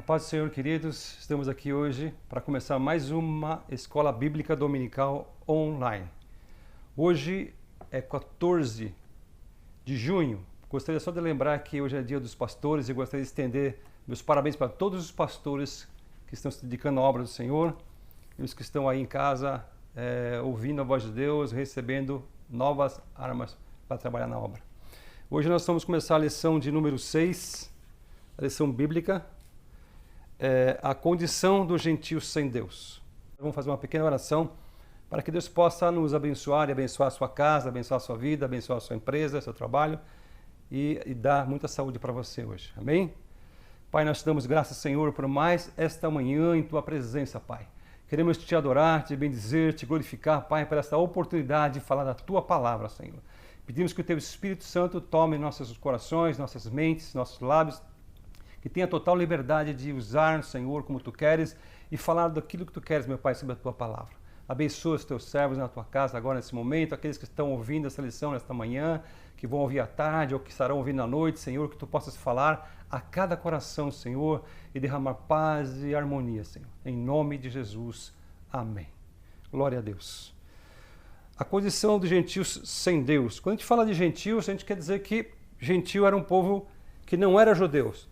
Paz do Senhor, queridos, estamos aqui hoje para começar mais uma Escola Bíblica Dominical online. Hoje é 14 de junho. Gostaria só de lembrar que hoje é dia dos pastores e gostaria de estender meus parabéns para todos os pastores que estão se dedicando à obra do Senhor e os que estão aí em casa ouvindo a voz de Deus, recebendo novas armas para trabalhar na obra. Hoje nós vamos começar a lição de número 6, a lição bíblica. A condição dos gentios sem Deus. Vamos fazer uma pequena oração para que Deus possa nos abençoar e abençoar a sua casa, abençoar a sua vida, abençoar a sua empresa, seu trabalho e dar muita saúde para você hoje. Amém? Pai, nós te damos graças, Senhor, por mais esta manhã em tua presença, Pai. Queremos te adorar, te bendizer, te glorificar, Pai, por esta oportunidade de falar da tua palavra, Senhor. Pedimos que o teu Espírito Santo tome nossos corações, nossas mentes, nossos lábios, que tenha total liberdade de usar, Senhor, como Tu queres e falar daquilo que Tu queres, meu Pai, sobre a Tua palavra. Abençoa os Teus servos na Tua casa agora, nesse momento, aqueles que estão ouvindo essa lição nesta manhã, que vão ouvir à tarde ou que estarão ouvindo à noite, Senhor, que Tu possas falar a cada coração, Senhor, e derramar paz e harmonia, Senhor. Em nome de Jesus. Amém. Glória a Deus. A condição dos gentios sem Deus. Quando a gente fala de gentios, a gente quer dizer que gentio era um povo que não era judeus.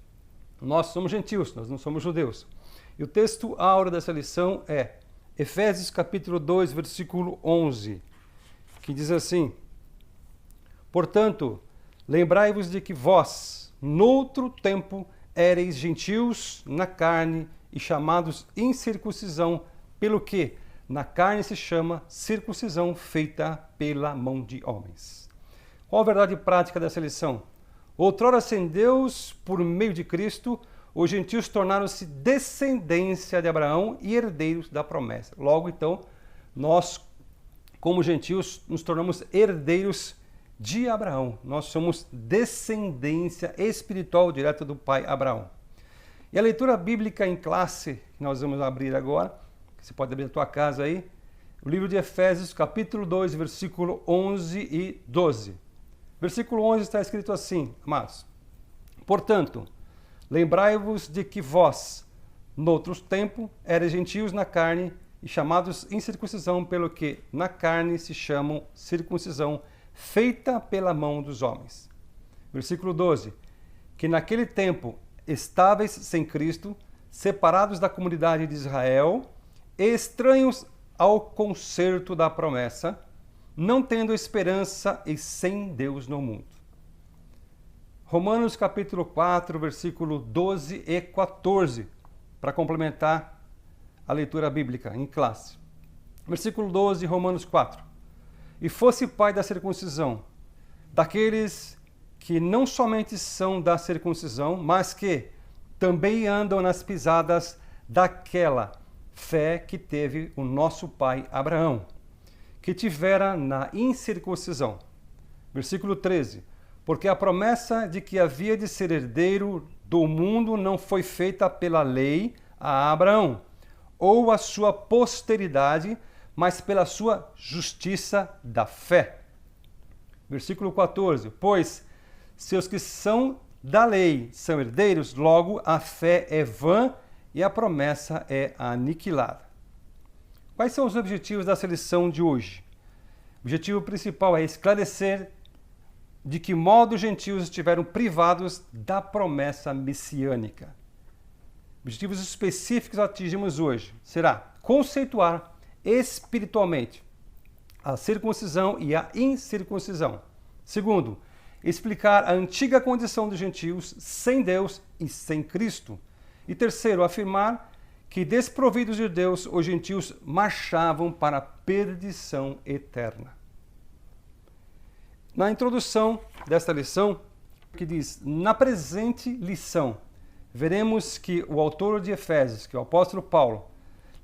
Nós somos gentios, nós não somos judeus. E o texto áureo dessa lição é Efésios capítulo 2, versículo 11, que diz assim: Portanto, lembrai-vos de que vós, noutro tempo, éreis gentios na carne e chamados incircuncisão, pelo que na carne se chama circuncisão feita pela mão de homens. Qual a verdade prática dessa lição? Outrora sem Deus, por meio de Cristo, os gentios tornaram-se descendência de Abraão e herdeiros da promessa. Logo, então, nós, como gentios, nos tornamos herdeiros de Abraão. Nós somos descendência espiritual direta do pai Abraão. E a leitura bíblica em classe, que nós vamos abrir agora, que você pode abrir na tua casa aí, o livro de Efésios, capítulo 2, versículo 11 e 12. Versículo 11 está escrito assim, amados: Portanto, lembrai-vos de que vós, noutros tempos, eres gentios na carne e chamados incircuncisão, pelo que na carne se chamam circuncisão, feita pela mão dos homens. Versículo 12: Que naquele tempo estáveis sem Cristo, separados da comunidade de Israel, estranhos ao concerto da promessa, não tendo esperança e sem Deus no mundo. Romanos capítulo 4, versículo 12 e 14, para complementar a leitura bíblica em classe. Versículo 12, Romanos 4. E fosse pai da circuncisão, daqueles que não somente são da circuncisão, mas que também andam nas pisadas daquela fé que teve o nosso pai Abraão, que tivera na incircuncisão. Versículo 13. Porque a promessa de que havia de ser herdeiro do mundo não foi feita pela lei a Abraão, ou a sua posteridade, mas pela sua justiça da fé. Versículo 14. Pois, se os que são da lei são herdeiros, logo a fé é vã e a promessa é aniquilada. Quais são os objetivos dessa lição de hoje? O objetivo principal é esclarecer de que modo os gentios estiveram privados da promessa messiânica. Objetivos específicos atingimos hoje será conceituar espiritualmente a circuncisão e a incircuncisão. Segundo, explicar a antiga condição dos gentios sem Deus e sem Cristo. E terceiro, afirmar que desprovidos de Deus, os gentios marchavam para a perdição eterna. Na introdução desta lição, que diz: na presente lição, veremos que o autor de Efésios, que é o apóstolo Paulo,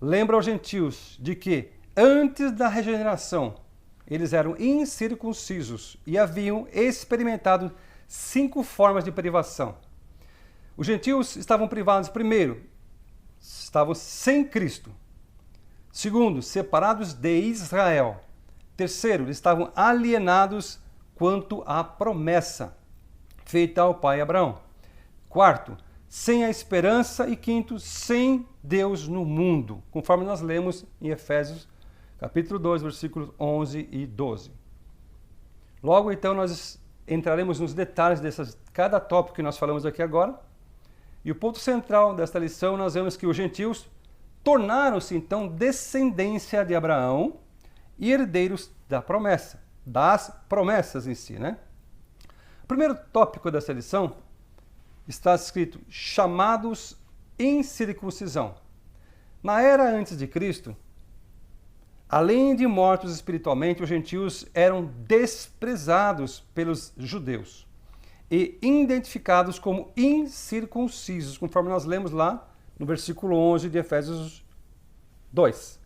lembra aos gentios de que, antes da regeneração, eles eram incircuncisos e haviam experimentado 5 formas de privação. Os gentios estavam privados, primeiro, estavam sem Cristo. Segundo, separados de Israel. Terceiro, eles estavam alienados quanto à promessa feita ao pai Abraão. Quarto, sem a esperança e quinto, sem Deus no mundo, conforme nós lemos em Efésios capítulo 2, versículos 11 e 12. Logo, então, nós entraremos nos detalhes cada tópico que nós falamos aqui agora. E o ponto central desta lição, nós vemos que os gentios tornaram-se, então, descendência de Abraão e herdeiros da promessa, das promessas em si, né? O primeiro tópico dessa lição está escrito, chamados em circuncisão. Na era antes de Cristo, além de mortos espiritualmente, os gentios eram desprezados pelos judeus e identificados como incircuncisos, conforme nós lemos lá no versículo 11 de Efésios 2.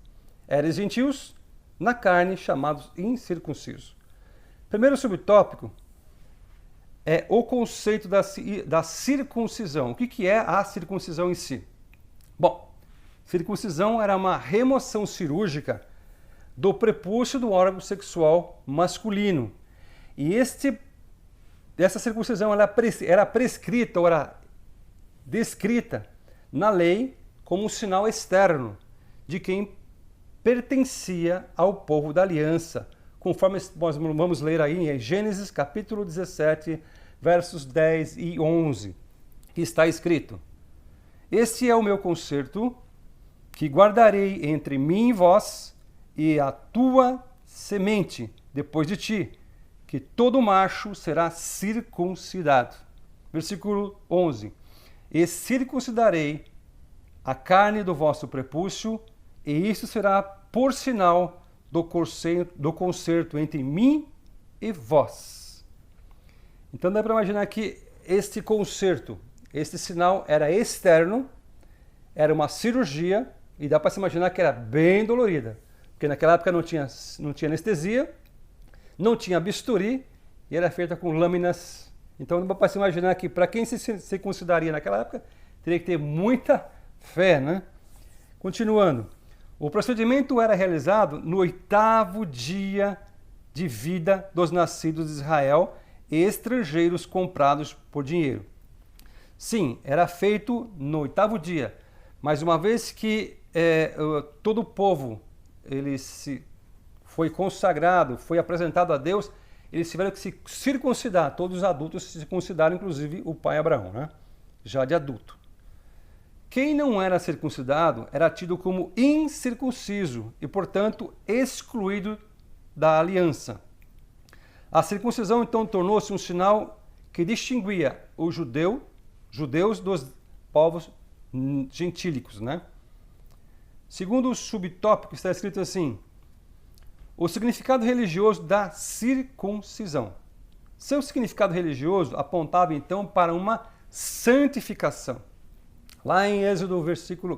Eram gentios na carne, chamados incircuncisos. Primeiro subtópico é o conceito da circuncisão. O que é a circuncisão em si? Bom, circuncisão era uma remoção cirúrgica do prepúcio do órgão sexual masculino. E essa circuncisão era prescrita ou era descrita na lei como um sinal externo de quem pertencia ao povo da aliança, conforme nós vamos ler aí em Gênesis capítulo 17, versos 10 e 11, que está escrito: Este é o meu concerto que guardarei entre mim e vós e a tua semente depois de ti, que todo macho será circuncidado. Versículo 11. E circuncidarei a carne do vosso prepúcio, e isso será por sinal do concerto entre mim e vós. Então dá para imaginar que este concerto, este sinal era externo, era uma cirurgia, e dá para se imaginar que era bem dolorida, porque naquela época não tinha anestesia, não tinha bisturi, e era feita com lâminas. Então dá para se imaginar que para quem se circuncidaria naquela época, teria que ter muita fé, né? Continuando. O procedimento era realizado no 8º dia de vida dos nascidos de Israel e estrangeiros comprados por dinheiro. Sim, era feito no 8º dia, mas uma vez que todo o povo foi consagrado, foi apresentado a Deus, eles tiveram que se circuncidar, todos os adultos se circuncidaram, inclusive o pai Abraão, né? Já de adulto. Quem não era circuncidado era tido como incircunciso e, portanto, excluído da aliança. A circuncisão, então, tornou-se um sinal que distinguia os judeus dos povos gentílicos, né? Segundo o subtópico, está escrito assim: o significado religioso da circuncisão. Seu significado religioso apontava, então, para uma santificação. Lá em Êxodo,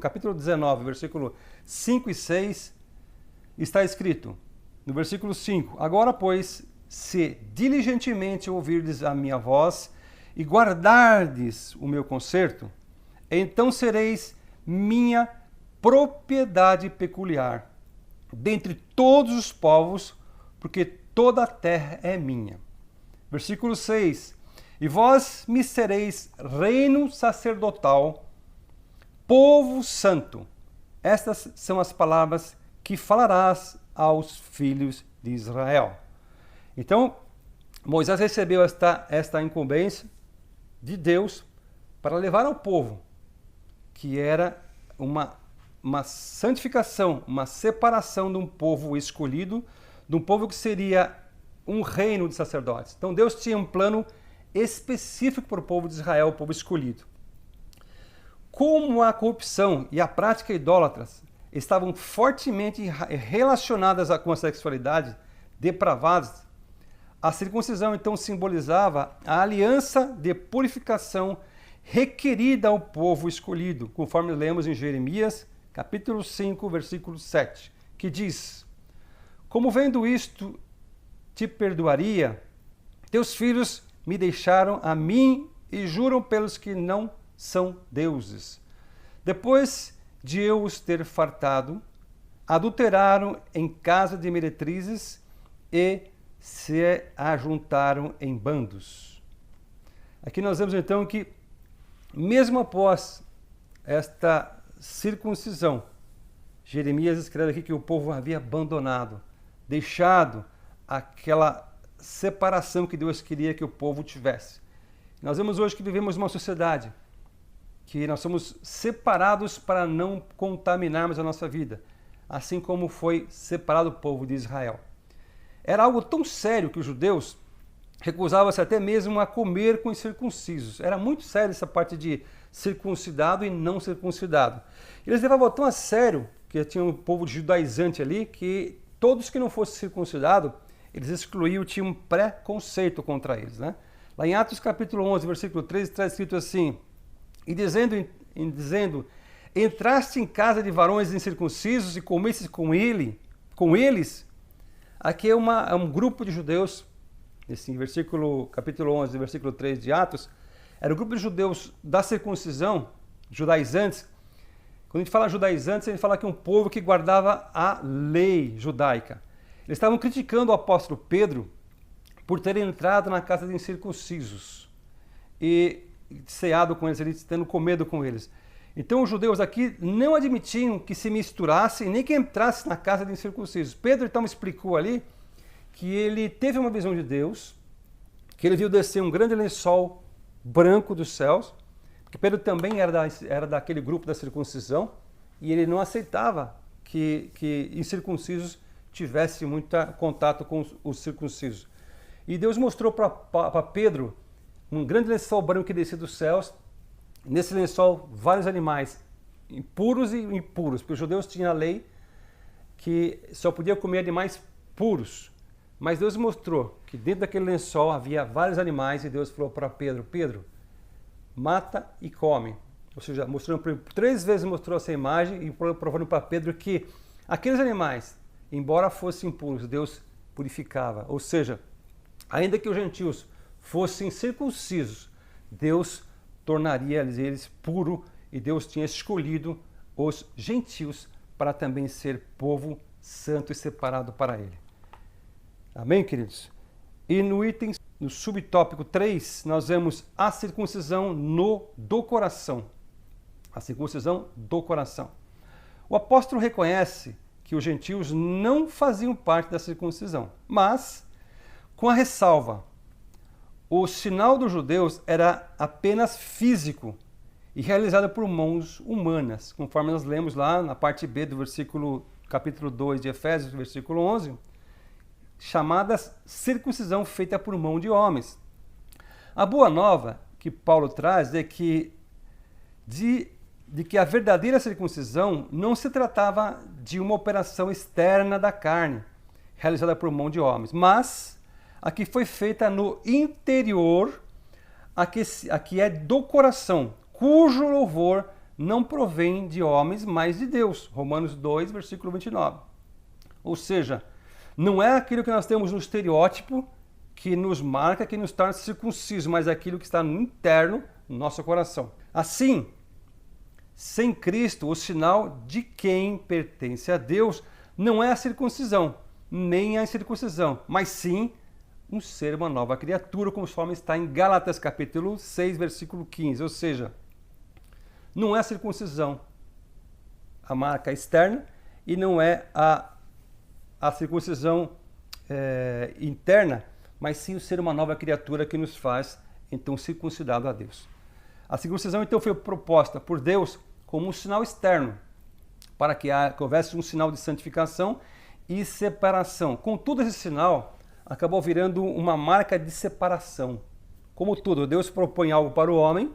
capítulo 19, versículo 5 e 6, está escrito, no versículo 5, Agora, pois, se diligentemente ouvirdes a minha voz e guardardes o meu concerto, então sereis minha propriedade peculiar dentre todos os povos, porque toda a terra é minha. Versículo 6, E vós me sereis reino sacerdotal, povo santo. Estas são as palavras que falarás aos filhos de Israel. Então, Moisés recebeu esta incumbência de Deus para levar ao povo, que era uma santificação, uma separação de um povo escolhido, de um povo que seria um reino de sacerdotes. Então Deus tinha um plano específico para o povo de Israel, o povo escolhido. Como a corrupção e a prática idólatras estavam fortemente relacionadas com a sexualidade depravada, a circuncisão então simbolizava a aliança de purificação requerida ao povo escolhido, conforme lemos em Jeremias, capítulo 5, versículo 7, que diz: Como vendo isto, te perdoaria, teus filhos me deixaram a mim e juram pelos que não são deuses. Depois de eu os ter fartado, adulteraram em casa de meretrizes e se ajuntaram em bandos. Aqui nós vemos então que Mesmo após esta circuncisão, Jeremias escreve aqui que o povo havia abandonado, deixado aquela separação que Deus queria que o povo tivesse. Nós vemos hoje que vivemos uma sociedade que nós somos separados para não contaminarmos a nossa vida, assim como foi separado o povo de Israel. Era algo tão sério que os judeus recusavam-se até mesmo a comer com os circuncisos. Era muito sério essa parte de circuncidado e não circuncidado. Eles levavam tão a sério, que tinha um povo judaizante ali, que todos que não fossem circuncidados, eles excluíam, tinham um preconceito contra eles, né? Lá em Atos capítulo 11, versículo 13, está escrito assim: e dizendo, entraste em casa de varões incircuncisos e comestes com eles. Aqui é um grupo de judeus, nesse capítulo 11, versículo 3 de Atos, era o grupo de judeus da circuncisão, judaizantes. Quando a gente fala judaizantes, a gente fala que é um povo que guardava a lei judaica. Eles estavam criticando o apóstolo Pedro por ter entrado na casa de incircuncisos e ceado com eles, tendo comido com eles. Então os judeus aqui não admitiam que se misturassem, nem que entrasse na casa de incircuncisos. Pedro então explicou ali que ele teve uma visão de Deus, que ele viu descer um grande lençol branco dos céus, porque Pedro também era daquele grupo da circuncisão, e ele não aceitava que incircuncisos tivessem muito contato com os circuncisos. E Deus mostrou para Pedro um grande lençol branco que descia dos céus. Nesse lençol, vários animais, puros e impuros, porque os judeus tinham a lei que só podia comer animais puros. Mas Deus mostrou que dentro daquele lençol havia vários animais e Deus falou para Pedro: Pedro, mata e come. Ou seja, mostrando 3 vezes mostrou essa imagem e provando para Pedro que aqueles animais, embora fossem impuros, Deus purificava. Ou seja, ainda que os gentios fossem circuncisos, Deus tornaria eles puros, e Deus tinha escolhido os gentios para também ser povo santo e separado para ele. Amém, queridos? E no subtópico 3, nós vemos a circuncisão do coração. A circuncisão do coração. O apóstolo reconhece que os gentios não faziam parte da circuncisão, mas com a ressalva: o sinal dos judeus era apenas físico e realizado por mãos humanas, conforme nós lemos lá na parte B do capítulo 2 de Efésios, versículo 11, chamada circuncisão feita por mão de homens. A boa nova que Paulo traz é que de que a verdadeira circuncisão não se tratava de uma operação externa da carne, realizada por mão de homens, mas a que foi feita no interior, a que é do coração, cujo louvor não provém de homens, mas de Deus. Romanos 2, versículo 29. Ou seja, não é aquilo que nós temos no estereótipo que nos marca, que nos torna circuncisos, mas aquilo que está no interno, no nosso coração. Assim, sem Cristo, o sinal de quem pertence a Deus não é a circuncisão, nem a incircuncisão, mas sim um ser, uma nova criatura, conforme está em Gálatas capítulo 6, versículo 15. Ou seja, não é a circuncisão a marca externa e não é a circuncisão interna, mas sim o ser uma nova criatura que nos faz, então, circuncidado a Deus. A circuncisão, então, foi proposta por Deus como um sinal externo, para que houvesse um sinal de santificação e separação. Contudo, esse sinal acabou virando uma marca de separação. Como tudo, Deus propõe algo para o homem,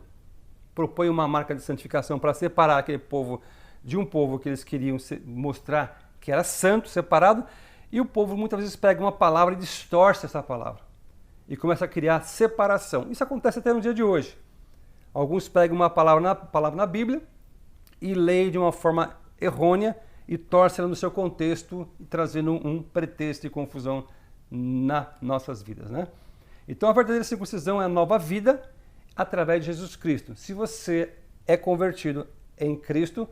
propõe uma marca de santificação para separar aquele povo de um povo que eles queriam mostrar que era santo, separado, e o povo muitas vezes pega uma palavra e distorce essa palavra e começa a criar separação. Isso acontece até no dia de hoje. Alguns pegam uma palavra na Bíblia e leem de uma forma errônea e torcem ela no seu contexto, trazendo um pretexto de confusão nas nossas vidas, né? Então a verdadeira circuncisão é a nova vida através de Jesus Cristo. Se você é convertido em Cristo,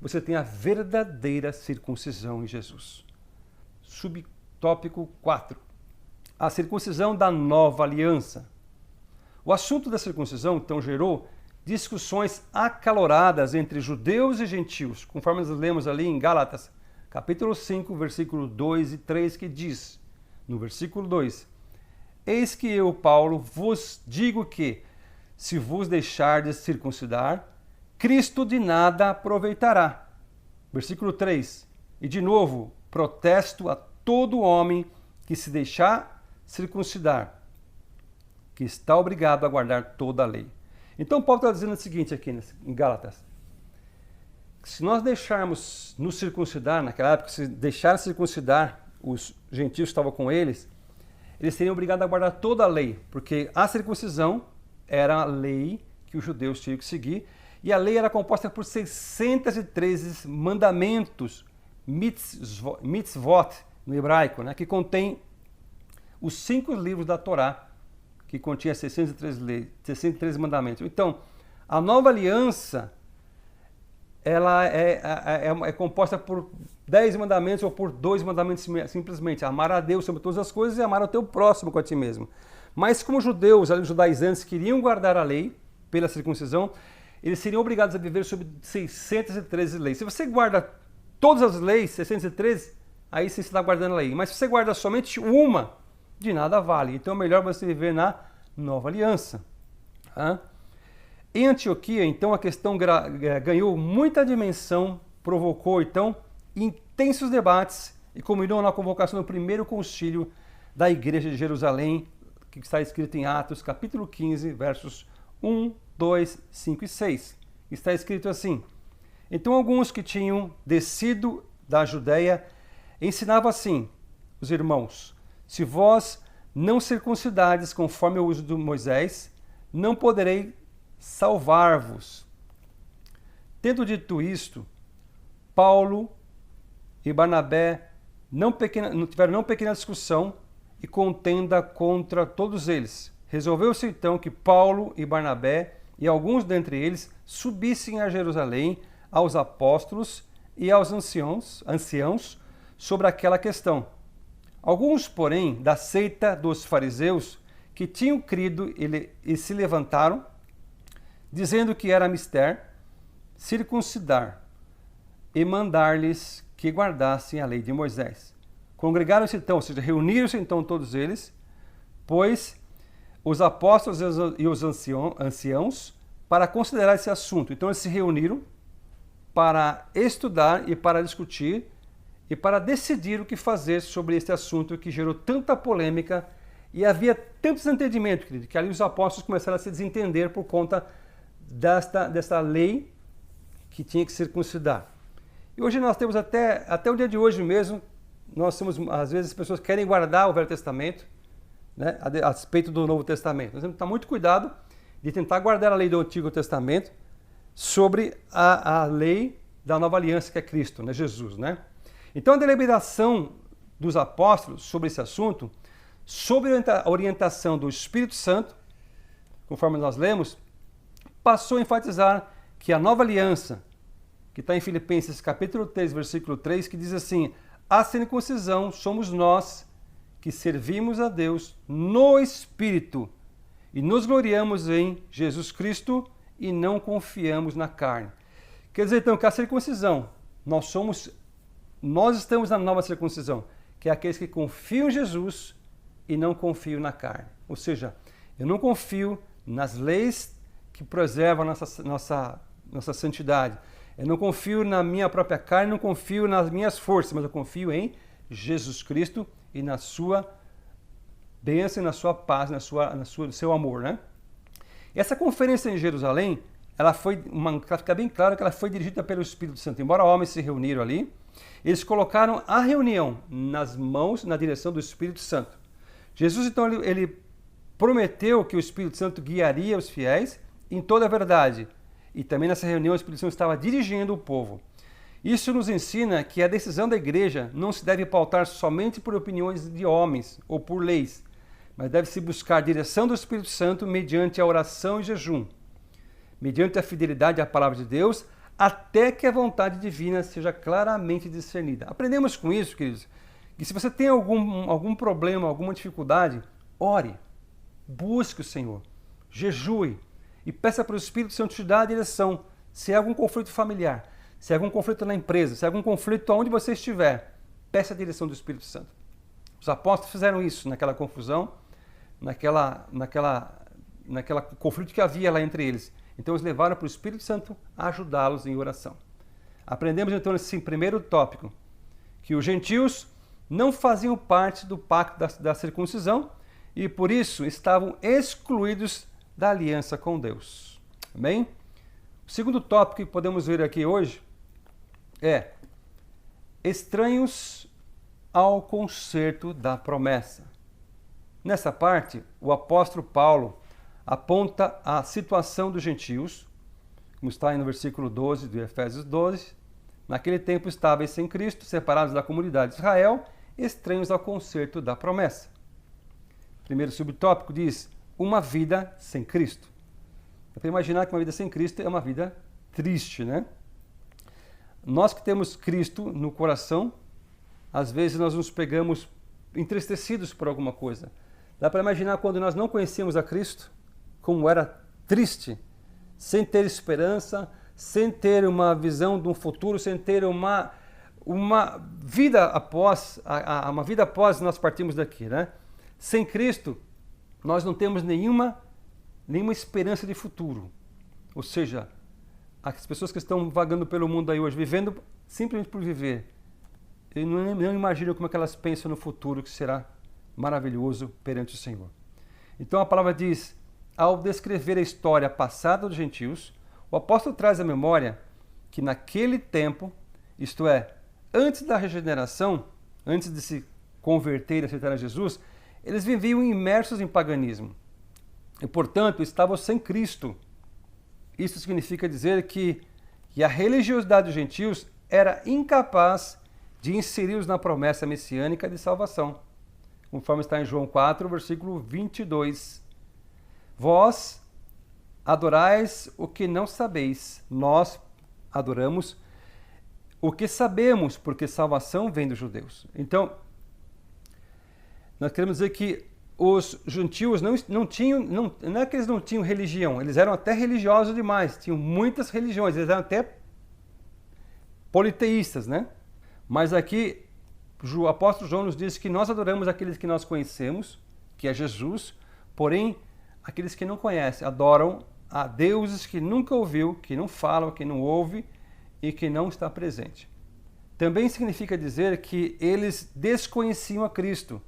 você tem a verdadeira circuncisão em Jesus. Subtópico 4. A circuncisão da nova aliança. O assunto da circuncisão, então, gerou discussões acaloradas entre judeus e gentios, conforme nós lemos ali em Gálatas, capítulo 5, versículo 2 e 3, que diz, no versículo 2, eis que eu, Paulo, vos digo que, se vos deixardes circuncidar, Cristo de nada aproveitará. Versículo 3, e de novo, protesto a todo homem que se deixar circuncidar, que está obrigado a guardar toda a lei. Então Paulo está dizendo o seguinte aqui em Gálatas, se nós deixarmos nos circuncidar, naquela época, se deixar circuncidar os gentios que estavam com eles seriam obrigados a guardar toda a lei, porque a circuncisão era a lei que os judeus tinham que seguir, e a lei era composta por 613 mandamentos, mitzvot, no hebraico, né, que contém os 5 livros da Torá, que continha 613 mandamentos. Então, a nova aliança, ela é composta por 10 mandamentos ou por 2 mandamentos simplesmente. Amar a Deus sobre todas as coisas e amar o teu próximo com a ti mesmo. Mas como os judeus, os judaizantes, queriam guardar a lei pela circuncisão, eles seriam obrigados a viver sob 613 leis. Se você guarda todas as leis, 613, aí você está guardando a lei. Mas se você guarda somente uma, de nada vale. Então é melhor você viver na nova aliança. Em Antioquia, então, a questão ganhou muita dimensão, provocou, então, intensos debates e culminou na convocação do primeiro concílio da Igreja de Jerusalém, que está escrito em Atos, capítulo 15, versos 1, 2, 5 e 6. Está escrito assim, então alguns que tinham descido da Judéia ensinavam assim, os irmãos, se vós não circuncidardes conforme o uso de Moisés, não poderei salvar-vos. Tendo dito isto, Paulo e Barnabé tiveram não pequena discussão e contenda contra todos eles. Resolveu-se então que Paulo e Barnabé e alguns dentre eles subissem a Jerusalém aos apóstolos e aos anciãos sobre aquela questão. Alguns, porém, da seita dos fariseus que tinham crido e se levantaram, dizendo que era mister circuncidar e mandar-lhes que guardassem a lei de Moisés. Congregaram-se então, ou seja, reuniram-se então todos eles, pois os apóstolos e os anciãos para considerar esse assunto. Então eles se reuniram para estudar e para discutir e para decidir o que fazer sobre este assunto que gerou tanta polêmica e havia tanto desentendimento, querido, que ali os apóstolos começaram a se desentender por conta desta lei que tinha que circuncidar. E hoje nós temos até o dia de hoje mesmo, nós temos, às vezes, as pessoas querem guardar o Velho Testamento, né, a respeito do Novo Testamento. Nós temos que tomar muito cuidado de tentar guardar a lei do Antigo Testamento sobre a lei da Nova Aliança, que é Cristo, né, Jesus, né? Então a deliberação dos apóstolos sobre esse assunto, sob a orientação do Espírito Santo, conforme nós lemos, passou a enfatizar que a nova aliança, que está em Filipenses capítulo 3, versículo 3, que diz assim, a circuncisão somos nós que servimos a Deus no Espírito e nos gloriamos em Jesus Cristo e não confiamos na carne. Quer dizer, então, que a circuncisão, nós estamos na nova circuncisão, que é aqueles que confiam em Jesus e não confiam na carne. Ou seja, eu não confio nas leis que preservam nossa santidade. Eu não confio na minha própria carne, não confio nas minhas forças, mas eu confio em Jesus Cristo e na sua bênção, na sua paz, no seu amor, né? E essa conferência em Jerusalém, fica bem claro que ela foi dirigida pelo Espírito Santo. Embora homens se reuniram ali, eles colocaram a reunião nas mãos, na direção do Espírito Santo. Jesus, então, ele prometeu que o Espírito Santo guiaria os fiéis em toda a verdade. E também nessa reunião o Espírito Santo estava dirigindo o povo. Isso nos ensina que a decisão da igreja não se deve pautar somente por opiniões de homens ou por leis, mas deve-se buscar a direção do Espírito Santo mediante a oração e jejum, mediante a fidelidade à palavra de Deus, até que a vontade divina seja claramente discernida. Aprendemos com isso, queridos, que se você tem algum problema, alguma dificuldade, ore, busque o Senhor, jejue, e peça para o Espírito Santo te dar a direção. Se há algum conflito familiar, se há algum conflito na empresa, se há algum conflito onde você estiver, peça a direção do Espírito Santo. Os apóstolos fizeram isso naquela confusão, naquela conflito que havia lá entre eles. Então eles levaram para o Espírito Santo a ajudá-los em oração. Aprendemos então nesse primeiro tópico que os gentios não faziam parte do pacto da circuncisão e por isso estavam excluídos da aliança com Deus. Amém? O segundo tópico que podemos ver aqui hoje é estranhos ao concerto da promessa. Nessa parte, o apóstolo Paulo aponta a situação dos gentios, como está aí no versículo 12 de Efésios 12. Naquele tempo estáveis sem Cristo, separados da comunidade de Israel, estranhos ao concerto da promessa. O primeiro subtópico diz, uma vida sem Cristo. Dá para imaginar que uma vida sem Cristo é uma vida triste, né? Nós que temos Cristo no coração, às vezes nós nos pegamos entristecidos por alguma coisa. Dá para imaginar quando nós não conhecíamos a Cristo, como era triste, sem ter esperança, sem ter uma visão de um futuro, sem ter uma vida após nós partirmos daqui, né? Sem Cristo, nós não temos nenhuma esperança de futuro. Ou seja, as pessoas que estão vagando pelo mundo aí hoje, vivendo simplesmente por viver, eu não imagino como é que elas pensam no futuro que será maravilhoso perante o Senhor. Então a palavra diz, ao descrever a história passada dos gentios, o apóstolo traz à memória que naquele tempo, isto é, antes da regeneração, antes de se converter e aceitar a Jesus, eles viviam imersos em paganismo e, portanto, estavam sem Cristo. Isso significa dizer que a religiosidade dos gentios era incapaz de inseri-los na promessa messiânica de salvação, conforme está em João 4, versículo 22. Vós adorais o que não sabeis, nós adoramos o que sabemos, porque salvação vem dos judeus. Então, nós queremos dizer que os gentios não é que eles não tinham religião, eles eram até religiosos demais, tinham muitas religiões, eles eram até politeístas, né? Mas aqui o apóstolo João nos diz que nós adoramos aqueles que nós conhecemos, que é Jesus, porém aqueles que não conhecem adoram a deuses que nunca ouviu, que não falam, que não ouve e que não está presente. Também significa dizer que eles desconheciam a Cristo,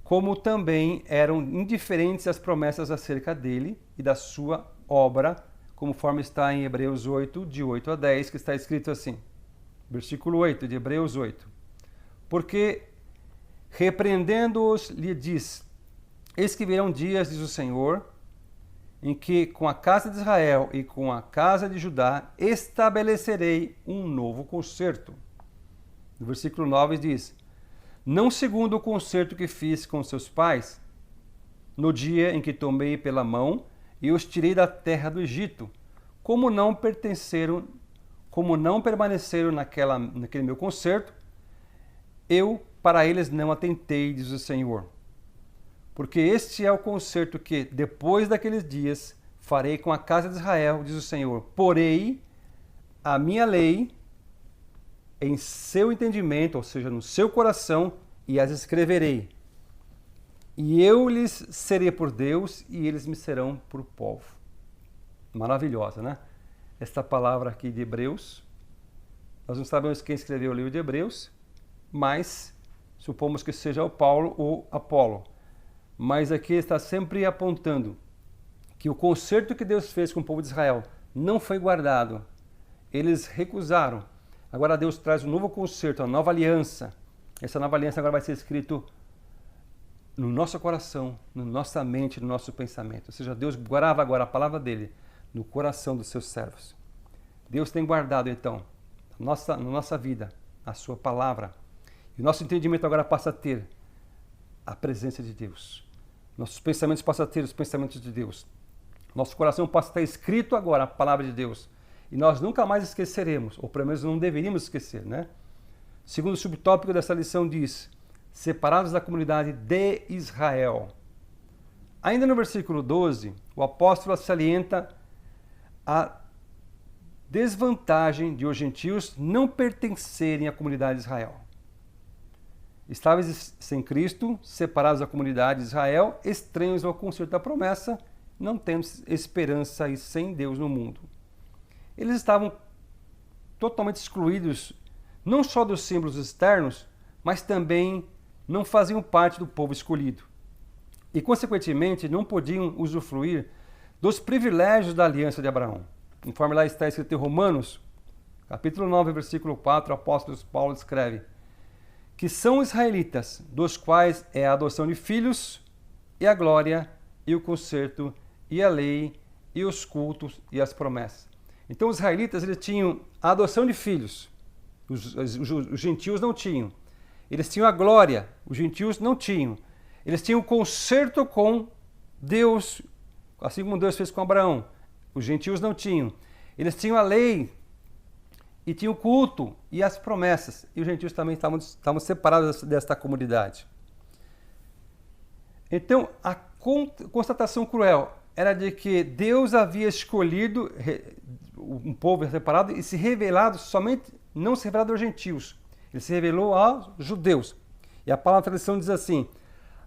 como também eram indiferentes às promessas acerca dele e da sua obra, conforme está em Hebreus 8, de 8 a 10, que está escrito assim, versículo 8 de Hebreus 8. Porque, repreendendo-os, lhe diz, eis que virão dias, diz o Senhor, em que com a casa de Israel e com a casa de Judá estabelecerei um novo concerto. No versículo 9 diz, não segundo o concerto que fiz com seus pais, no dia em que tomei pela mão e os tirei da terra do Egito, como não permaneceram naquele meu concerto, eu para eles não atentei, diz o Senhor. Porque este é o concerto que, depois daqueles dias, farei com a casa de Israel, diz o Senhor. Porei a minha lei em seu entendimento, ou seja, no seu coração, e as escreverei. E eu lhes serei por Deus, e eles me serão por povo. Maravilhosa, né? Esta palavra aqui de Hebreus. Nós não sabemos quem escreveu o livro de Hebreus, mas supomos que seja o Paulo ou Apolo. Mas aqui está sempre apontando que o concerto que Deus fez com o povo de Israel não foi guardado. Eles recusaram. Agora Deus traz um novo concerto, uma nova aliança. Essa nova aliança agora vai ser escrito no nosso coração, na nossa mente, no nosso pensamento. Ou seja, Deus grava agora a palavra dele no coração dos seus servos. Deus tem guardado, então, na nossa vida, a sua palavra. E o nosso entendimento agora passa a ter a presença de Deus. Nossos pensamentos passam a ter os pensamentos de Deus. Nosso coração passa a estar escrito agora a palavra de Deus. E nós nunca mais esqueceremos, ou pelo menos não deveríamos esquecer, né? Segundo subtópico dessa lição diz, separados da comunidade de Israel. Ainda no versículo 12, o apóstolo salienta a desvantagem de os gentios não pertencerem à comunidade de Israel. Estáveis sem Cristo, separados da comunidade de Israel, estranhos ao concerto da promessa, não tendo esperança e sem Deus no mundo. Eles estavam totalmente excluídos, não só dos símbolos externos, mas também não faziam parte do povo escolhido. E, consequentemente, não podiam usufruir dos privilégios da aliança de Abraão. Conforme lá está escrito em Romanos, capítulo 9, versículo 4, o apóstolo Paulo escreve que são israelitas, dos quais é a adoção de filhos, e a glória, e o concerto, e a lei, e os cultos, e as promessas. Então, os israelitas eles tinham a adoção de filhos, os gentios não tinham. Eles tinham a glória, os gentios não tinham. Eles tinham o concerto com Deus, assim como Deus fez com Abraão. Os gentios não tinham. Eles tinham a lei e tinham o culto e as promessas. E os gentios também estavam separados desta comunidade. Então, a constatação cruel era de que Deus havia escolhido um povo separado e se revelado somente, não se revelado aos gentios. Ele se revelou aos judeus. E a palavra da tradição diz assim,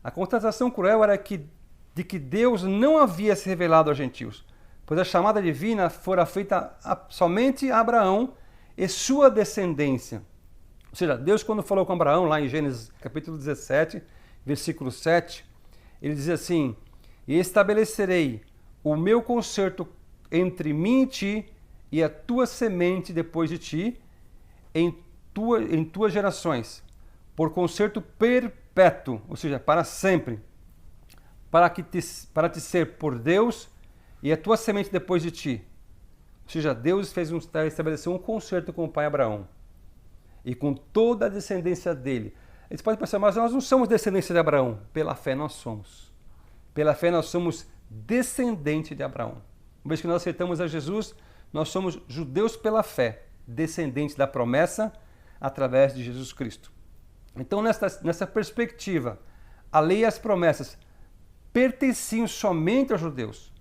a constatação cruel era de que Deus não havia se revelado aos gentios, pois a chamada divina fora feita somente a Abraão e sua descendência. Ou seja, Deus quando falou com Abraão, lá em Gênesis capítulo 17, versículo 7, ele diz assim, e estabelecerei o meu concerto entre mim e ti e a tua semente depois de ti em tuas gerações, por concerto perpétuo, ou seja, para sempre, para te ser por Deus e a tua semente depois de ti. Ou seja, Deus estabeleceu um concerto com o pai Abraão e com toda a descendência dele. Eles podem pensar, mas nós não somos descendência de Abraão. Pela fé nós somos. Pela fé nós somos descendente de Abraão. Uma vez que nós aceitamos a Jesus, nós somos judeus pela fé, descendentes da promessa através de Jesus Cristo. Então, nessa perspectiva, a lei e as promessas pertenciam somente aos judeus.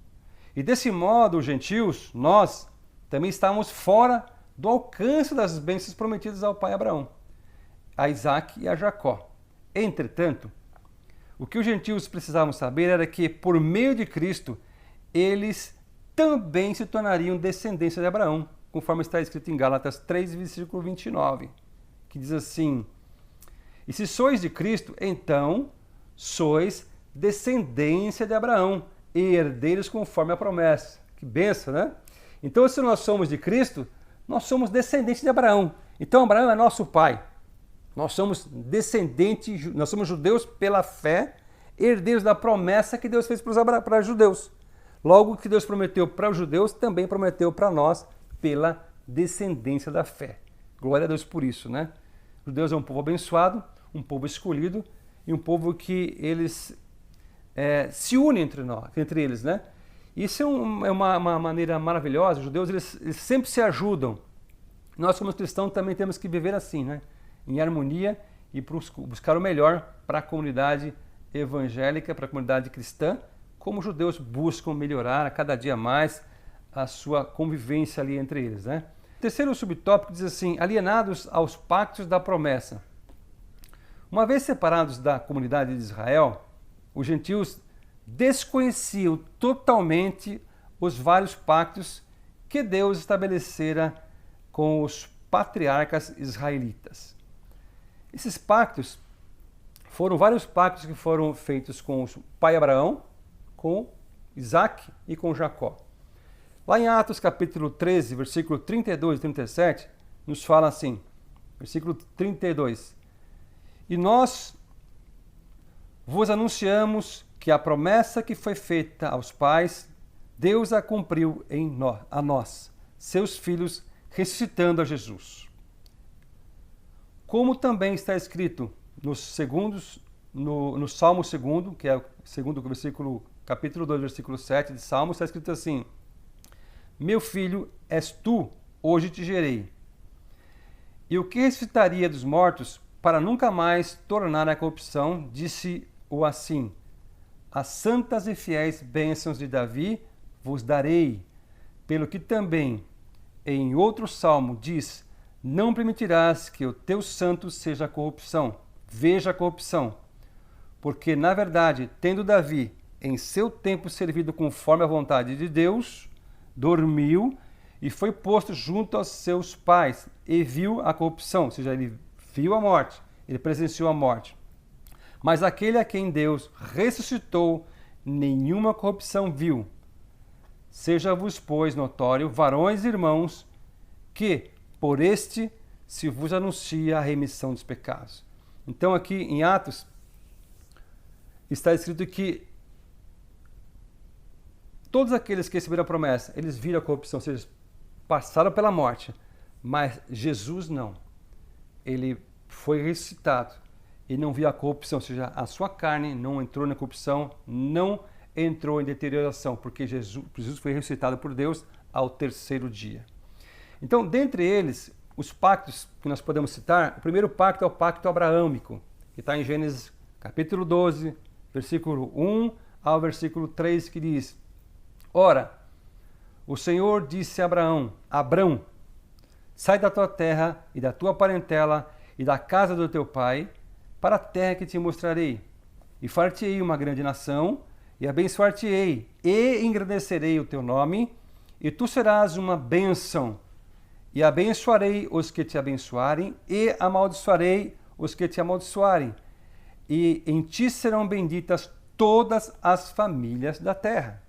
E desse modo, os gentios, nós, também estávamos fora do alcance das bênçãos prometidas ao pai Abraão, a Isaac e a Jacó. Entretanto, o que os gentios precisavam saber era que, por meio de Cristo, eles também se tornariam descendência de Abraão, conforme está escrito em Gálatas 3, versículo 29, que diz assim, e se sois de Cristo, então sois descendência de Abraão e herdeiros conforme a promessa. Que benção, né? Então, se nós somos de Cristo, nós somos descendentes de Abraão. Então, Abraão é nosso pai. Nós somos descendentes, nós somos judeus pela fé, herdeiros da promessa que Deus fez para os judeus. Logo, o que Deus prometeu para os judeus, também prometeu para nós pela descendência da fé. Glória a Deus por isso, né? Os judeus é um povo abençoado, um povo escolhido e um povo que eles se unem entre eles, né? Isso é uma maneira maravilhosa. Os judeus eles sempre se ajudam. Nós, como cristãos, também temos que viver assim, né? Em harmonia e buscar o melhor para a comunidade evangélica, para a comunidade cristã, como os judeus buscam melhorar a cada dia mais a sua convivência ali entre eles, né? O terceiro subtópico diz assim, alienados aos pactos da promessa. Uma vez separados da comunidade de Israel, os gentios desconheciam totalmente os vários pactos que Deus estabelecera com os patriarcas israelitas. Esses pactos foram vários pactos que foram feitos com o pai Abraão, com Isaac e com Jacó. Lá em Atos capítulo 13, versículo 32 e 37, nos fala assim, versículo 32, e nós vos anunciamos que a promessa que foi feita aos pais, Deus a cumpriu a nós, seus filhos, ressuscitando a Jesus. Como também está escrito no Salmo 2, que é o segundo versículo, capítulo 2, versículo 7 de Salmo, está escrito assim, meu filho, és tu, hoje te gerei. E o que ressuscitaria dos mortos, para nunca mais tornar a corrupção, disse-o assim, as santas e fiéis bênçãos de Davi vos darei, pelo que também em outro salmo diz: não permitirás que o teu santo seja corrupção, veja a corrupção. Porque, na verdade, tendo Davi em seu tempo servido conforme a vontade de Deus, dormiu e foi posto junto aos seus pais e viu a corrupção, ou seja, ele viu a morte, ele presenciou a morte. Mas aquele a quem Deus ressuscitou, nenhuma corrupção viu. Seja-vos, pois, notório, varões e irmãos, que por este se vos anuncia a remissão dos pecados. Então aqui em Atos está escrito que todos aqueles que receberam a promessa, eles viram a corrupção, ou seja, passaram pela morte, mas Jesus não. Ele foi ressuscitado e não viu a corrupção, ou seja, a sua carne não entrou na corrupção, não entrou em deterioração, porque Jesus foi ressuscitado por Deus ao terceiro dia. Então, dentre eles, os pactos que nós podemos citar, o primeiro pacto é o pacto abraâmico, que está em Gênesis capítulo 12, versículo 1 ao versículo 3, que diz: Ora, o Senhor disse a Abrão, sai da tua terra e da tua parentela e da casa do teu pai, para a terra que te mostrarei, e far-te-ei uma grande nação, e abençoar-te-ei, e engrandecerei o teu nome, e tu serás uma bênção. E abençoarei os que te abençoarem, e amaldiçoarei os que te amaldiçoarem. E em ti serão benditas todas as famílias da terra.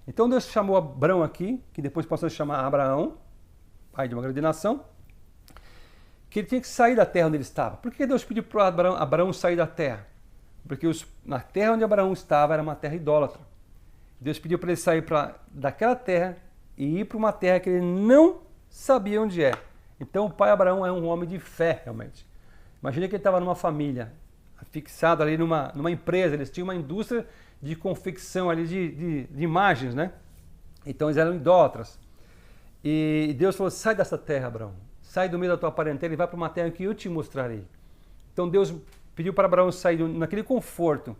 Então Deus chamou Abrão aqui, que depois passou a chamar Abraão, pai de uma grande nação, que ele tinha que sair da terra onde ele estava. Por que Deus pediu para Abraão sair da terra? Porque na terra onde Abraão estava era uma terra idólatra. Deus pediu para ele sair daquela terra e ir para uma terra que ele não sabia onde é. Então o pai Abraão é um homem de fé, realmente. Imagina que ele estava numa família, fixado ali numa empresa, eles tinham uma indústria de confecção ali de imagens, né? Então eles eram idólatras. E Deus falou: sai dessa terra, Abraão, sai do meio da tua parentela e vai para uma terra que eu te mostrarei. Então Deus pediu para Abraão sair naquele conforto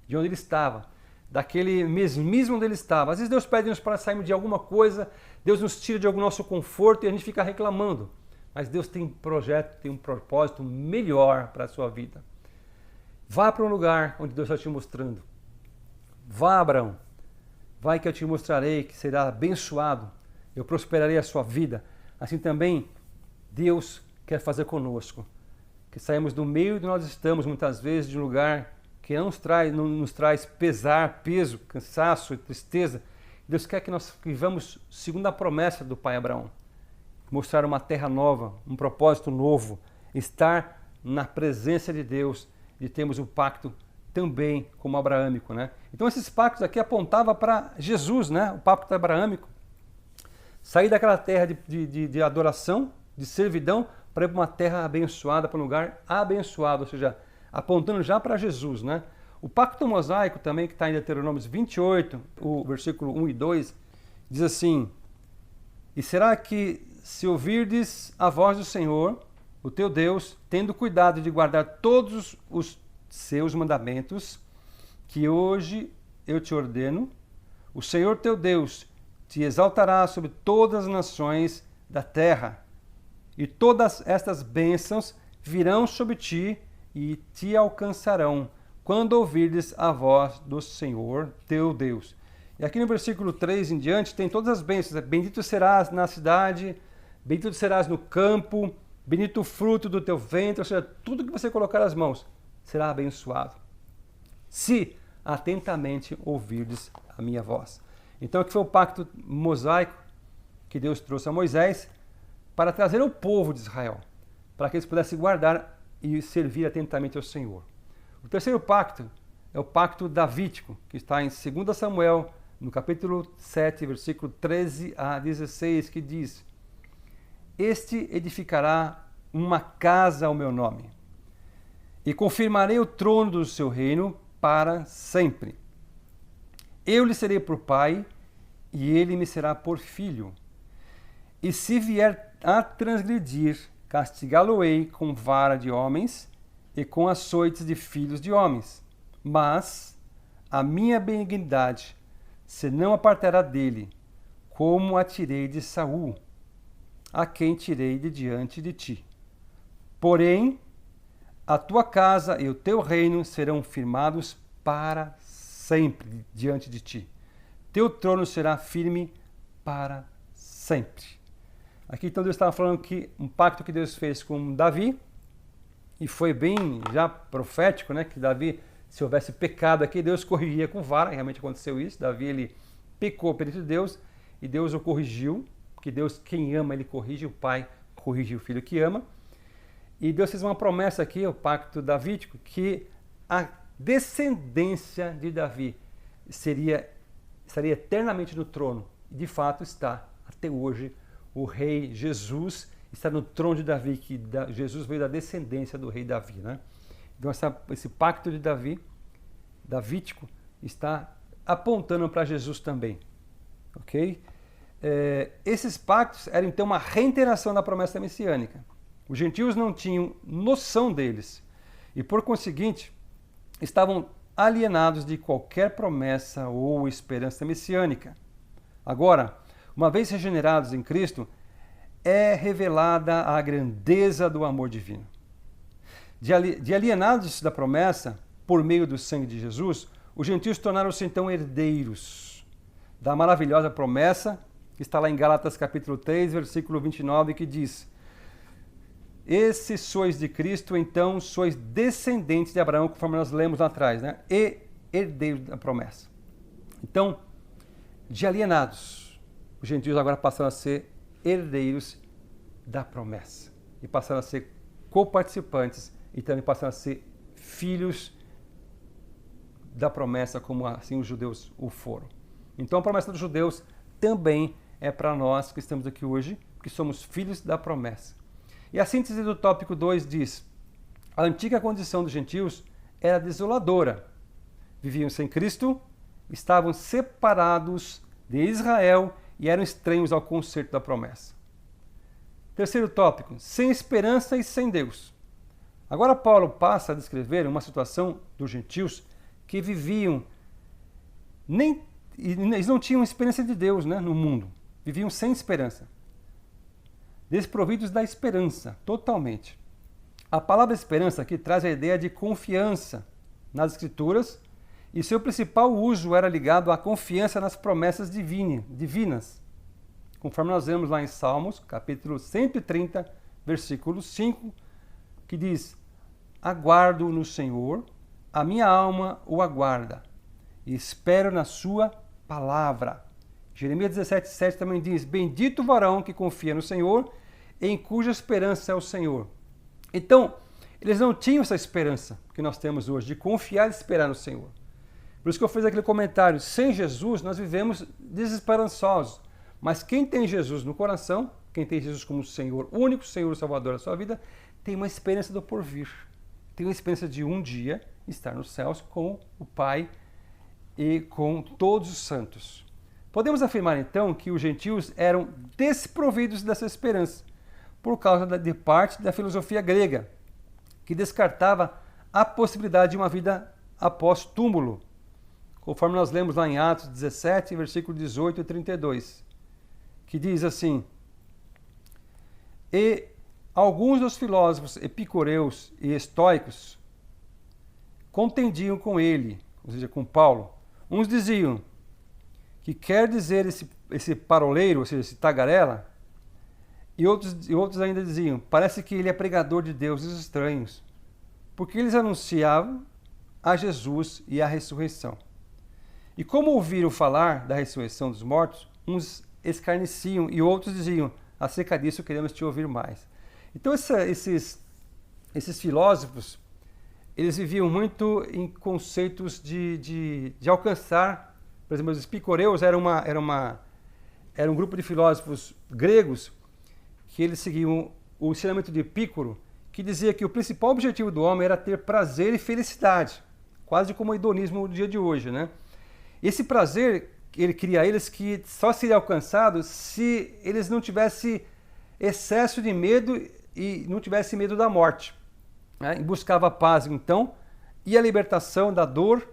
de onde ele estava, daquele mesmismo onde ele estava. Às vezes Deus pede-nos para sairmos de alguma coisa, Deus nos tira de algum nosso conforto e a gente fica reclamando. Mas Deus tem um projeto, tem um propósito melhor para a sua vida. Vá para um lugar onde Deus está te mostrando. Vá, Abraão. Vai que eu te mostrarei, que será abençoado. Eu prosperarei a sua vida. Assim também Deus quer fazer conosco. Que saímos do meio onde nós estamos, muitas vezes, de um lugar que não nos traz pesar, peso, cansaço e tristeza. Deus quer que nós vivamos segundo a promessa do pai Abraão. Mostrar uma terra nova, um propósito novo, estar na presença de Deus e termos um pacto também como abraâmico, né? Então esses pactos aqui apontavam para Jesus, né? O pacto abraâmico. Sair daquela terra de adoração, de servidão, para ir para uma terra abençoada, para um lugar abençoado, ou seja, apontando já para Jesus, né? O pacto mosaico também, que está em Deuteronômio 28, o versículo 1 e 2, diz assim: E será que se ouvirdes a voz do Senhor, o teu Deus, tendo cuidado de guardar todos os seus mandamentos, que hoje eu te ordeno, o Senhor teu Deus te exaltará sobre todas as nações da terra, e todas estas bênçãos virão sobre ti e te alcançarão, quando ouvirdes a voz do Senhor teu Deus. E aqui no versículo 3 em diante tem todas as bênçãos. Bendito serás na cidade, bendito serás no campo, bendito o fruto do teu ventre, ou seja, tudo que você colocar as mãos será abençoado, se atentamente ouvirdes a minha voz. Então aqui foi o pacto mosaico que Deus trouxe a Moisés para trazer ao povo de Israel, para que eles pudessem guardar e servir atentamente ao Senhor. O terceiro pacto é o pacto davídico, que está em 2 Samuel, no capítulo 7, versículo 13 a 16, que diz: Este edificará uma casa ao meu nome, e confirmarei o trono do seu reino para sempre. Eu lhe serei por pai, e ele me será por filho. E se vier a transgredir, castigá-lo-ei com vara de homens e com açoites de filhos de homens. Mas a minha benignidade se não apartará dele, como a tirei de Saul, a quem tirei de diante de ti. Porém, a tua casa e o teu reino serão firmados para sempre diante de ti. Teu trono será firme para sempre. Aqui então Deus estava falando que um pacto que Deus fez com Davi, e foi bem já profético, né, que Davi, se houvesse pecado aqui, Deus corrigia com vara, realmente aconteceu isso. Davi, ele pecou perante Deus e Deus o corrigiu, porque Deus, quem ama, ele corrige, o pai corrige o filho que ama. E Deus fez uma promessa aqui, o pacto davídico, que a descendência de Davi estaria eternamente no trono. E de fato está, até hoje, o rei Jesus está no trono de Davi, que Jesus veio da descendência do rei Davi, né? Então esse pacto de Davi, davídico, está apontando para Jesus também, ok? Esses pactos eram então uma reiteração da promessa messiânica. Os gentios não tinham noção deles e, por conseguinte, estavam alienados de qualquer promessa ou esperança messiânica. Agora, uma vez regenerados em Cristo, é revelada a grandeza do amor divino. De alienados da promessa, por meio do sangue de Jesus, os gentios tornaram-se então herdeiros da maravilhosa promessa, que está lá em Gálatas capítulo 3, versículo 29, que diz: "Esses sois de Cristo, então sois descendentes de Abraão", conforme nós lemos lá atrás, né? E herdeiros da promessa. Então, de alienados, os gentios agora passaram a ser herdeiros da promessa. E passaram a ser coparticipantes e também passaram a ser filhos da promessa, como assim os judeus o foram. Então a promessa dos judeus também é para nós que estamos aqui hoje, que somos filhos da promessa. E a síntese do tópico 2 diz: a antiga condição dos gentios era desoladora. Viviam sem Cristo, estavam separados de Israel e eram estranhos ao concerto da promessa. Terceiro tópico: sem esperança e sem Deus. Agora Paulo passa a descrever uma situação dos gentios que viviam, eles não tinham esperança de Deus, né, no mundo. Viviam sem esperança. Desprovidos da esperança, totalmente. A palavra esperança aqui traz a ideia de confiança nas Escrituras, e seu principal uso era ligado à confiança nas promessas divinas. Conforme nós vemos lá em Salmos, capítulo 130, versículo 5, que diz: "Aguardo no Senhor, a minha alma o aguarda, e espero na sua palavra." Jeremias 17,7 também diz: "Bendito o varão que confia no Senhor, em cuja esperança é o Senhor." Então, eles não tinham essa esperança que nós temos hoje, de confiar e esperar no Senhor. Por isso que eu fiz aquele comentário: sem Jesus nós vivemos desesperançosos. Mas quem tem Jesus no coração, quem tem Jesus como Senhor, único Senhor e Salvador da sua vida, tem uma esperança do porvir. Tem uma esperança de um dia estar nos céus com o Pai e com todos os santos. Podemos afirmar então que os gentios eram desprovidos dessa esperança, por causa de parte da filosofia grega, que descartava a possibilidade de uma vida após túmulo, conforme nós lemos lá em Atos 17, versículo 18 e 32. Que diz assim: "E alguns dos filósofos epicureus e estoicos contendiam com ele", ou seja, com Paulo. Uns diziam que quer dizer esse paroleiro, ou seja, esse tagarela, e outros ainda diziam: parece que ele é pregador de deuses estranhos, porque eles anunciavam a Jesus e a ressurreição. E como ouviram falar da ressurreição dos mortos, uns escarneciam e outros diziam: acerca disso queremos te ouvir mais. Então esses filósofos, eles viviam muito em conceitos de alcançar. Por exemplo, os epicureus era um grupo de filósofos gregos que eles seguiam o ensinamento de Epicuro, que dizia que o principal objetivo do homem era ter prazer e felicidade, quase como o hedonismo do dia de hoje, né? Esse prazer, ele queria eles que só seria alcançado se eles não tivessem excesso de medo e não tivessem medo da morte, né? E buscava a paz, então, e a libertação da dor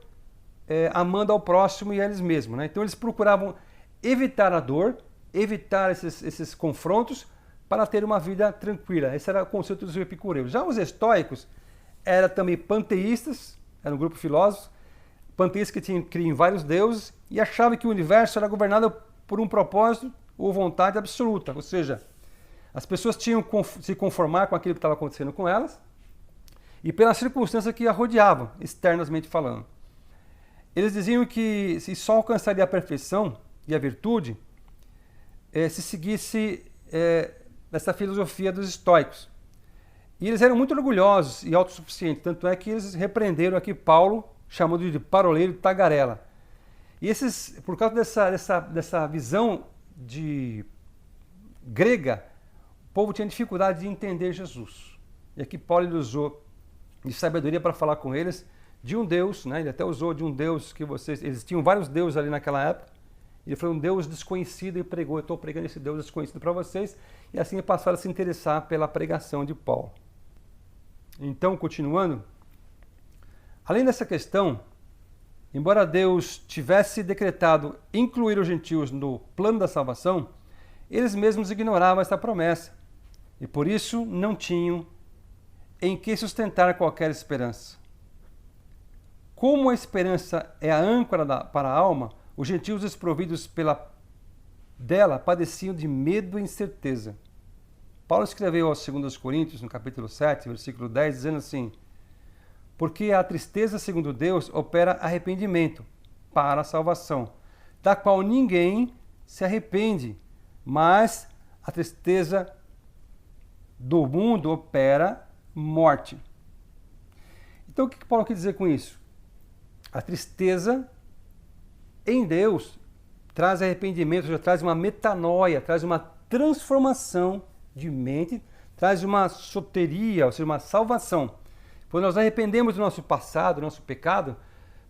amando ao próximo e a eles mesmos, né? Então eles procuravam evitar a dor, evitar esses confrontos para ter uma vida tranquila. Esse era o conceito dos epicureus. Já os estoicos eram também panteístas, era um grupo de filósofos, panteístas que criam em vários deuses e achavam que o universo era governado por um propósito ou vontade absoluta, ou seja, as pessoas tinham que se conformar com aquilo que estava acontecendo com elas e pelas circunstâncias que a rodeavam, externamente falando. Eles diziam que se só alcançaria a perfeição e a virtude se seguisse essa filosofia dos estoicos. E eles eram muito orgulhosos e autossuficientes, tanto é que eles repreenderam aqui Paulo, chamando de paroleiro e tagarela. E por causa dessa visão grega, o povo tinha dificuldade de entender Jesus. E aqui Paulo ele usou de sabedoria para falar com eles de um Deus, né? Ele até usou de um Deus que eles tinham vários deuses ali naquela época. Ele foi um Deus desconhecido e pregou, eu estou pregando esse Deus desconhecido para vocês, e assim passaram a se interessar pela pregação de Paulo. Então, continuando, além dessa questão, embora Deus tivesse decretado incluir os gentios no plano da salvação, eles mesmos ignoravam essa promessa, e por isso não tinham em que sustentar qualquer esperança. Como a esperança é a âncora para a alma, os gentios desprovidos dela padeciam de medo e incerteza. Paulo escreveu aos 2 Coríntios, no capítulo 7, versículo 10, dizendo assim: porque a tristeza, segundo Deus, opera arrependimento para a salvação, da qual ninguém se arrepende, mas a tristeza do mundo opera morte. Então o que Paulo quer dizer com isso? A tristeza em Deus traz arrependimento, já traz uma metanoia, traz uma transformação de mente, traz uma soteria, ou seja, uma salvação. Quando nós arrependemos do nosso passado, do nosso pecado,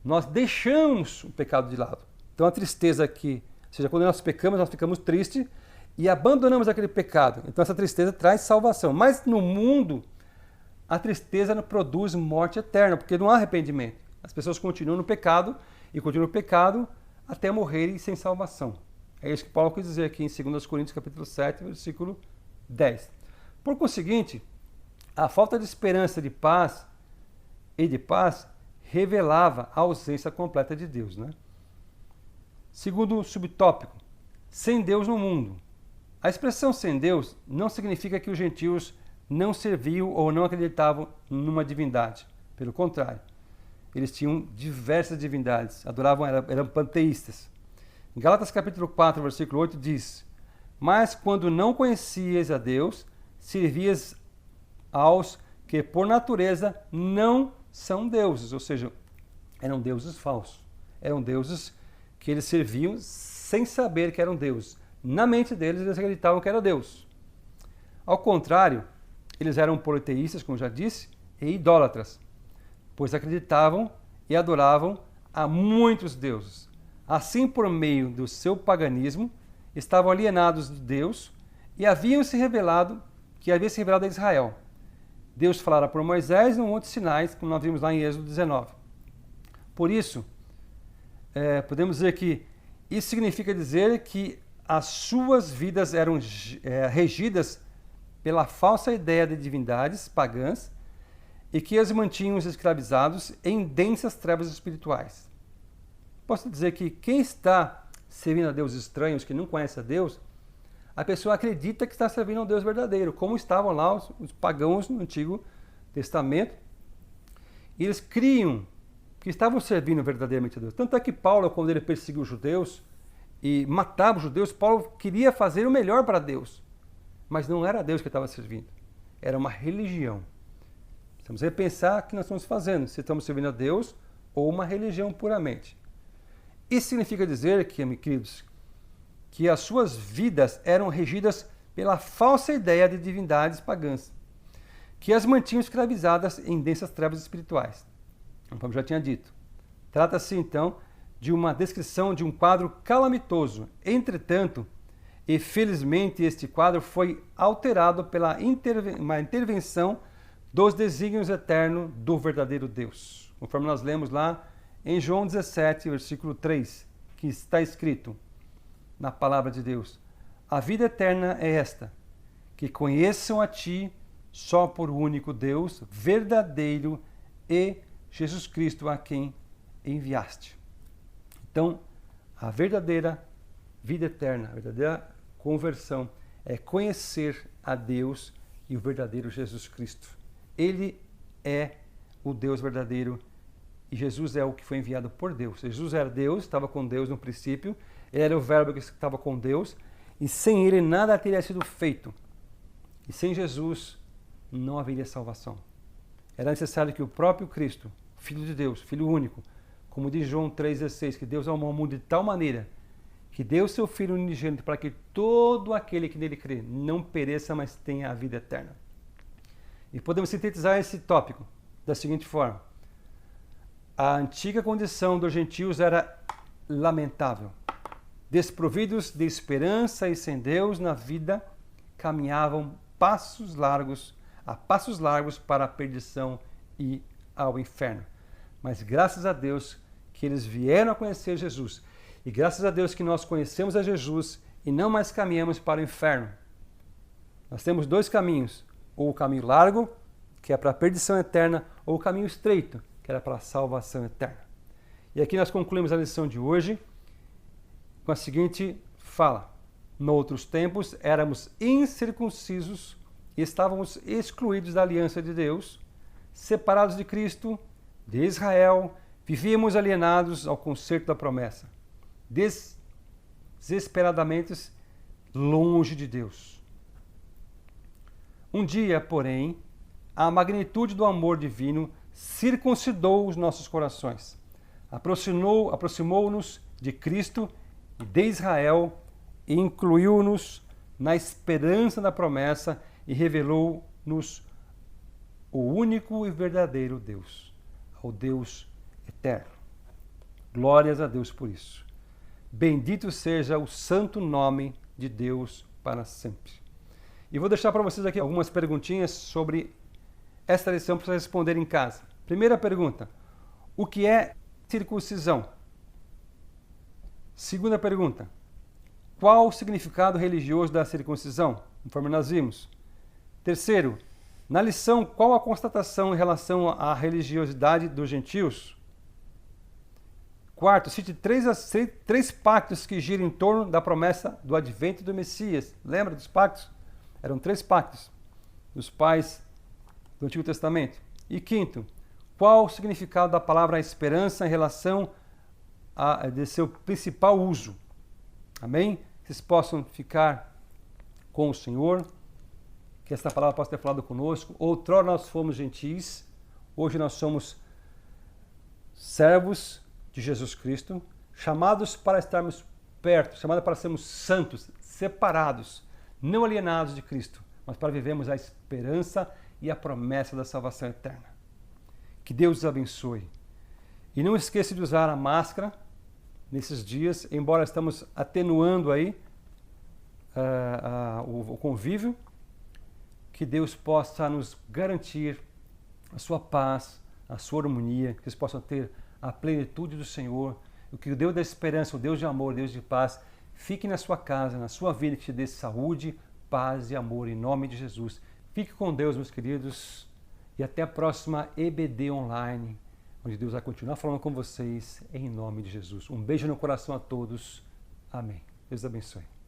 nós deixamos o pecado de lado. Então a tristeza aqui, ou seja, quando nós pecamos, nós ficamos tristes e abandonamos aquele pecado. Então essa tristeza traz salvação. Mas no mundo, a tristeza não produz morte eterna, porque não há arrependimento. As pessoas continuam no pecado e continuam no pecado até morrerem sem salvação. É isso que Paulo quis dizer aqui em 2 Coríntios capítulo 7, versículo 10. Por conseguinte, a falta de esperança de paz revelava a ausência completa de Deus, né? Segundo subtópico, sem Deus no mundo. A expressão sem Deus não significa que os gentios não serviam ou não acreditavam numa divindade. Pelo contrário, eles tinham diversas divindades, adoravam, eram panteístas. Em Gálatas capítulo 4, versículo 8 diz: mas quando não conhecias a Deus, servias aos que por natureza não são deuses, ou seja, eram deuses falsos. Eram deuses que eles serviam sem saber que eram deuses. Na mente deles, eles acreditavam que era Deus. Ao contrário, eles eram politeístas, como já disse, e idólatras, pois acreditavam e adoravam a muitos deuses. Assim, por meio do seu paganismo, estavam alienados de Deus e havia se revelado a Israel. Deus falara por Moisés no Monte Sinai, como nós vimos lá em Êxodo 19. Por isso, podemos dizer que isso significa dizer que as suas vidas eram regidas pela falsa ideia de divindades pagãs e que as mantinham escravizados em densas trevas espirituais. Posso dizer que quem está servindo a deuses estranhos, que não conhece a Deus, a pessoa acredita que está servindo a um Deus verdadeiro, como estavam lá os pagãos no Antigo Testamento. E eles criam que estavam servindo verdadeiramente a Deus. Tanto é que Paulo, quando ele perseguiu os judeus e matava os judeus, Paulo queria fazer o melhor para Deus. Mas não era Deus que estava servindo, era uma religião. Precisamos repensar o que nós estamos fazendo, se estamos servindo a Deus ou uma religião puramente. Isso significa dizer, queridos, que as suas vidas eram regidas pela falsa ideia de divindades pagãs, que as mantinham escravizadas em densas trevas espirituais. Como já tinha dito. Trata-se, então, de uma descrição de um quadro calamitoso. Entretanto, e felizmente este quadro foi alterado pela uma intervenção dos desígnios eternos do verdadeiro Deus. Conforme nós lemos lá em João 17, versículo 3, que está escrito na palavra de Deus: a vida eterna é esta, que conheçam a Ti, só por o único Deus, verdadeiro, e Jesus Cristo, a quem enviaste. Então, a verdadeira vida eterna, a verdadeira conversão é conhecer a Deus e o verdadeiro Jesus Cristo. Ele é o Deus verdadeiro e Jesus é o que foi enviado por Deus. Jesus era Deus, estava com Deus no princípio, ele era o verbo que estava com Deus e sem ele nada teria sido feito. E sem Jesus não haveria salvação. Era necessário que o próprio Cristo, Filho de Deus, Filho único, como diz João 3,16, que Deus amou o mundo de tal maneira que deu seu Filho unigênito para que todo aquele que nele crê não pereça, mas tenha a vida eterna. E podemos sintetizar esse tópico da seguinte forma: a antiga condição dos gentios era lamentável. Desprovidos de esperança e sem Deus na vida, caminhavam a passos largos para a perdição e ao inferno. Mas graças a Deus que eles vieram a conhecer Jesus. E graças a Deus que nós conhecemos a Jesus e não mais caminhamos para o inferno. Nós temos dois caminhos: ou o caminho largo, que é para a perdição eterna, ou o caminho estreito, que era para a salvação eterna. E aqui nós concluímos a lição de hoje com a seguinte fala: noutros tempos éramos incircuncisos e estávamos excluídos da aliança de Deus, separados de Cristo, de Israel, vivíamos alienados ao concerto da promessa, desesperadamente longe de Deus. Um dia, porém, a magnitude do amor divino circuncidou os nossos corações, aproximou-nos de Cristo e de Israel e incluiu-nos na esperança da promessa e revelou-nos o único e verdadeiro Deus, ao Deus eterno. Glórias a Deus por isso. Bendito seja o santo nome de Deus para sempre. E vou deixar para vocês aqui algumas perguntinhas sobre esta lição para vocês responderem em casa. Primeira pergunta: o que é circuncisão? Segunda pergunta: qual o significado religioso da circuncisão, conforme nós vimos? Terceiro, na lição, qual a constatação em relação à religiosidade dos gentios? Quarto, cite três pactos que giram em torno da promessa do advento do Messias. Lembra dos pactos? Eram 3 pactos dos pais do Antigo Testamento. E quinto, qual o significado da palavra esperança em relação de seu principal uso? Amém? Que vocês possam ficar com o Senhor, que esta palavra possa ter falado conosco. Outrora nós fomos gentis, hoje nós somos servos de Jesus Cristo, chamados para estarmos perto, chamados para sermos santos, separados, não alienados de Cristo, mas para vivermos a esperança e a promessa da salvação eterna. Que Deus os abençoe. E não esqueça de usar a máscara nesses dias, embora estamos atenuando aí o convívio, que Deus possa nos garantir a sua paz, a sua harmonia, que vocês possam ter a plenitude do Senhor, o que o Deus da esperança, o Deus de amor, o Deus de paz, fique na sua casa, na sua vida, que te dê saúde, paz e amor, em nome de Jesus. Fique com Deus, meus queridos, e até a próxima EBD Online, onde Deus vai continuar falando com vocês, em nome de Jesus. Um beijo no coração a todos. Amém. Deus abençoe.